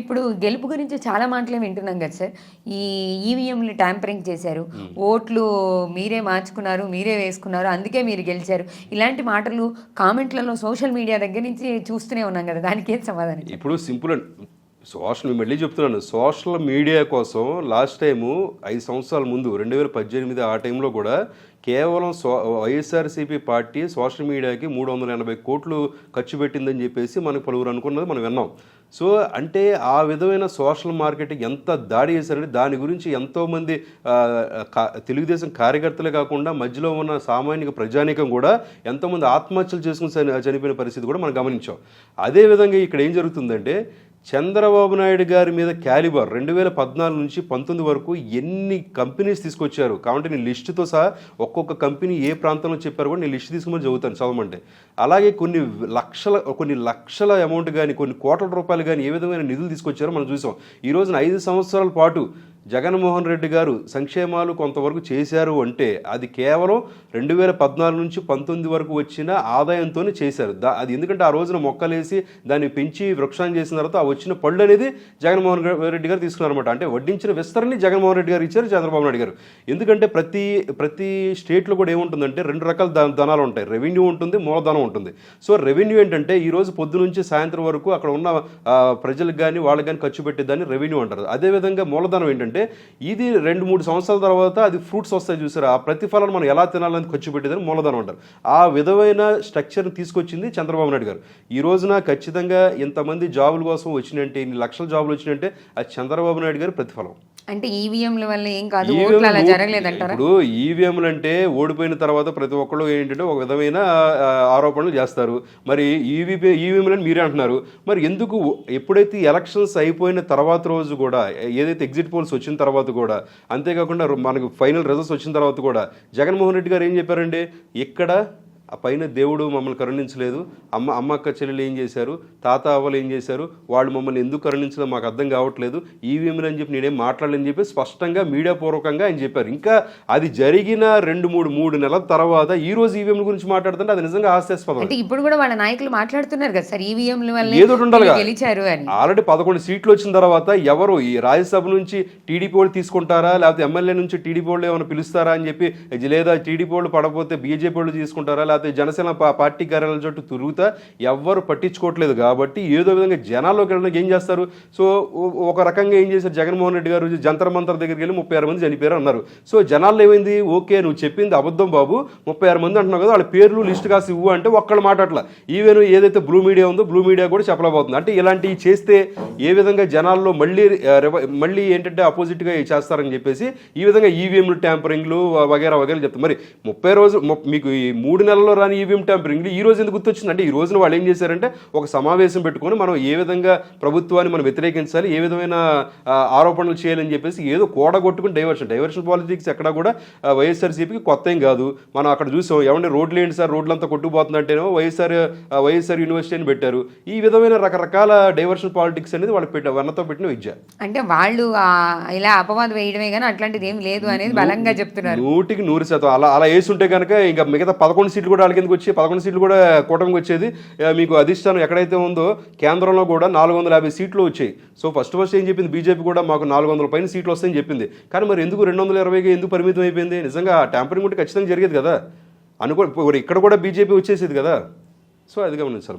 ఇప్పుడు గెలుపు గురించి చాలా మాటలే వింటున్నాం కదా సార్. ఈ ఈవీఎంలు ట్యాంపరింగ్ చేశారు, ఓట్లు మీరే మార్చుకున్నారు, మీరే వేసుకున్నారు, అందుకే మీరు గెలిచారు, ఇలాంటి మాటలు కామెంట్లలో సోషల్ మీడియా దగ్గర నుంచి చూస్తూనే ఉన్నాం కదా, దానికి ఏం సమాధానం? ఇప్పుడు సింపుల్ మళ్ళీ చెప్తున్నాను, సోషల్ మీడియా కోసం లాస్ట్ టైము 5 సంవత్సరాల ముందు 2018 ఆ టైంలో కూడా కేవలం వైఎస్ఆర్సీపీ పార్టీ సోషల్ మీడియాకి 380 కోట్లు ఖర్చు పెట్టిందని చెప్పేసి మనకు పలువురు అనుకున్నది మనం విన్నాం. సో అంటే ఆ విధమైన సోషల్ మార్కెటింగ్ ఎంత దాడి చేశారంటే దాని గురించి ఎంతోమంది తెలుగుదేశం కార్యకర్తలే కాకుండా మధ్యలో ఉన్న సామాన్య ప్రజానీకం కూడా ఎంతోమంది ఆత్మహత్యలు చేసుకుని చనిపోయిన పరిస్థితి కూడా మనం గమనించాం. అదేవిధంగా ఇక్కడ ఏం జరుగుతుందంటే చంద్రబాబు నాయుడు గారి మీద క్యాలిబర్ 2014 నుంచి 19 వరకు ఎన్ని కంపెనీస్ తీసుకొచ్చారు కాబట్టి నేను లిస్టుతో సహా ఒక్కొక్క కంపెనీ ఏ ప్రాంతంలో చెప్పారు కూడా నేను లిస్ట్ తీసుకుని చదవమంటే. అలాగే కొన్ని లక్షల అమౌంట్ కానీ కొన్ని కోట్ల రూపాయలు కానీ ఏ విధమైన నిధులు తీసుకొచ్చారో మనం చూసాం. ఈ రోజున 5 సంవత్సరాల పాటు జగన్మోహన్ రెడ్డి గారు సంక్షేమాలు కొంతవరకు చేశారు అంటే అది కేవలం 2014 నుంచి 19 వరకు వచ్చిన ఆదాయంతోనే చేశారు. అది ఎందుకంటే ఆ రోజున మొక్కలేసి దాన్ని పెంచి వృక్షాన్ని చేసిన తర్వాత ఆ వచ్చిన పళ్ళు అనేది జగన్మోహన్ రెడ్డి గారు తీసుకున్నారన్నమాట. అంటే వడ్డించిన విస్తరణని జగన్మోహన్ రెడ్డి గారు ఇచ్చారు, చంద్రబాబు నాయుడు గారు. ఎందుకంటే ప్రతి స్టేట్లో కూడా ఏముంటుందంటే 2 రకాల ధనాలు ఉంటాయి, రెవెన్యూ ఉంటుంది, మూలధనం ఉంటుంది. సో రెవెన్యూ ఏంటంటే ఈ రోజు పొద్దు నుంచి సాయంత్రం వరకు అక్కడ ఉన్న ప్రజలకు కానీ వాళ్ళకి కానీ ఖర్చు పెట్టేదాన్ని రెవెన్యూ అంటారు. అదేవిధంగా మూలధనం ఏంటంటే ఇది 2-3 సంవత్సరాల తర్వాత అది ఫ్రూట్స్ వస్తాయి చూసారు, ఆ ప్రతిఫలాన్ని మనం ఎలా తినాలని ఖర్చు పెట్టేదని మూలధనం అంటారు. ఆ విధమైన స్ట్రక్చర్ని తీసుకొచ్చింది చంద్రబాబు నాయుడు గారు. ఈ రోజున ఖచ్చితంగా ఇంతమంది జాబుల కోసం వచ్చినంటే, ఇన్ని లక్షల జాబులు వచ్చినంటే అది చంద్రబాబు నాయుడు గారి ప్రతిఫలం. అంటే ఈవీఎంల వల్ల ఏం కాదు, అలా జరగలేదంటారా? ఇప్పుడు ఈవీఎంలు అంటే ఓడిపోయిన తర్వాత ప్రతి ఒక్కళ్ళు ఏంటంటే ఒక విధమైన ఆరోపణలు చేస్తారు. మరి ఈవీఎంలని మీరే అంటున్నారు, మరి ఎందుకు ఎప్పుడైతే ఎలక్షన్స్ అయిపోయిన తర్వాత రోజు కూడా ఏదైతే ఎగ్జిట్ పోల్స్ వచ్చిన తర్వాత కూడా అంతేకాకుండా మనకు ఫైనల్ రిజల్ట్స్ వచ్చిన తర్వాత కూడా జగన్మోహన్ రెడ్డి గారు ఏం చెప్పారండి, ఇక్కడ ఆ పైన దేవుడు మమ్మల్ని కరుణించలేదు, అమ్మ అక్క చెల్లెలు ఏం చేశారు, తాత అవ్వలు ఏం చేశారు, వాళ్ళు మమ్మల్ని ఎందుకు కరుణించదో మాకు అర్థం కావట్లేదు, ఈవీఎంలు అని చెప్పి నేనేం మాట్లాడలేని చెప్పి స్పష్టంగా మీడియా పూర్వకంగా ఆయన చెప్పారు. ఇంకా అది జరిగిన 2-3 నెలల తర్వాత ఈ రోజు ఈవీఎంల గురించి మాట్లాడుతుంటే అది నిజంగా హాస్యాస్పదం. అంటే ఇప్పుడు కూడా వాళ్ళ నాయకులు మాట్లాడుతున్నారు కదా సార్, ఈవీఎంల వల్ల ఏదో ఉండాలి, గెలిచారు అని. ఆల్రెడీ 11 సీట్లు వచ్చిన తర్వాత ఎవరు ఈ రాజ్యసభ నుంచి టీడీపీ వాళ్ళు తీసుకుంటారా, లేకపోతే ఎమ్మెల్యే నుంచి టీడీపీ వాళ్ళు ఏమైనా పిలుస్తారా అని చెప్పి, లేదా టీడీపీ వాళ్ళు పడకపోతే బీజేపీ వాళ్ళు తీసుకుంటారా, లేకపోతే జనసేన పార్టీ కార్యాలయాల చుట్టూ తిరుగుతా ఎవ్వరు పట్టించుకోవట్లేదు. కాబట్టి ఏదో విధంగా జనాల్లోకి వెళ్ళడానికి ఏం చేస్తారు. సో ఒక రకంగా ఏం చేశారు, జగన్మోహన్ రెడ్డి గారు జంతర్ మంతర్ దగ్గరికి వెళ్ళి 36 మంది చనిపోయారు అన్నారు. సో జనాల్లో ఏమైంది, ఓకే నువ్వు చెప్పింది అబద్ధం బాబు, 36 మంది అంటున్నావు కదా, వాళ్ళ పేర్లు లిస్ట్ కాసి ఇవ్వు అంటే ఒక్కళ్ళు మాట్లాడలా. ఈవెన్ ఏదైతే బ్లూ మీడియా ఉందో బ్లూ మీడియా కూడా చెప్పలేకపోతుంది. అంటే ఇలాంటివి చేస్తే ఏ విధంగా జనాల్లో మళ్ళీ ఏంటంటే అపోజిట్గా చేస్తారని చెప్పేసి ఈ విధంగా ఈవీఎంలు ట్యాంపరింగ్లు వగేరా చెప్తారు. మరి 30 రోజులు మీకు ఈ 3 నెలల్లో రాని ఈవీఎం ట్యాంపరింగ్ ఈ రోజు ఎందుకు గుర్తొచ్చింది అంటే, ఈ రోజున వాళ్ళు ఏం చేశారంటే ఒక సమావేశం పెట్టుకొని మనం ఏ విధంగా ప్రభుత్వాన్ని మనం వ్యతిరేకించాలి, ఏ విధమైన ఆరోపణలు చేయాలని చెప్పేసి ఏదో కూడగొట్టుకుని డైవర్షన్ పాలిటిక్స్ ఎక్కడా కూడా వైఎస్ఆర్సీపీకి కొత్త ఏం కాదు. మనం అక్కడ చూసాం, ఏమంటే రోడ్లు ఏంటి సార్, రోడ్లంతా కొట్టుకుపోతుందంటేనో వైఎస్ఆర్ యూనివర్సిటీ అని పెట్టారు. ఈ విధమైన రకరకాల డైవర్షన్ పాలిటిక్స్ అనేది వాళ్ళు వన్నతో పెట్టిన విద్య. అంటే వాళ్ళు ఇలా అపవాదం వేయడమే కానీ అట్లాంటిది ఏం లేదు అనేది బలంగా చెప్తున్నారు. 100% అలా వేసుంటే కనుక ఇంకా మిగతా 11 సీట్లు కూడా వాళ్ళకి వచ్చి 11 సీట్లు కూడా కూటమికి వచ్చేది. మీకు అధిష్టానం ఎక్కడైతే ఉందో కేంద్రంలో కూడా 450 సీట్లు వచ్చాయి. సో ఫస్ట్ ఏం చెప్పింది బీజేపీ కూడా, మాకు 400 పైన సీట్లు వస్తాయని చెప్పింది. కానీ మరి ఎందుకు 220కి ఎందుకు పరిమితం అయిపోయింది? నిజంగా ట్యాంపరింగ్ ఉంటే ఖచ్చితంగా జరిగేది కదా, ఇక్కడ కూడా బీజేపీ వచ్చేసేది కదా. సో అది గమనించాలి.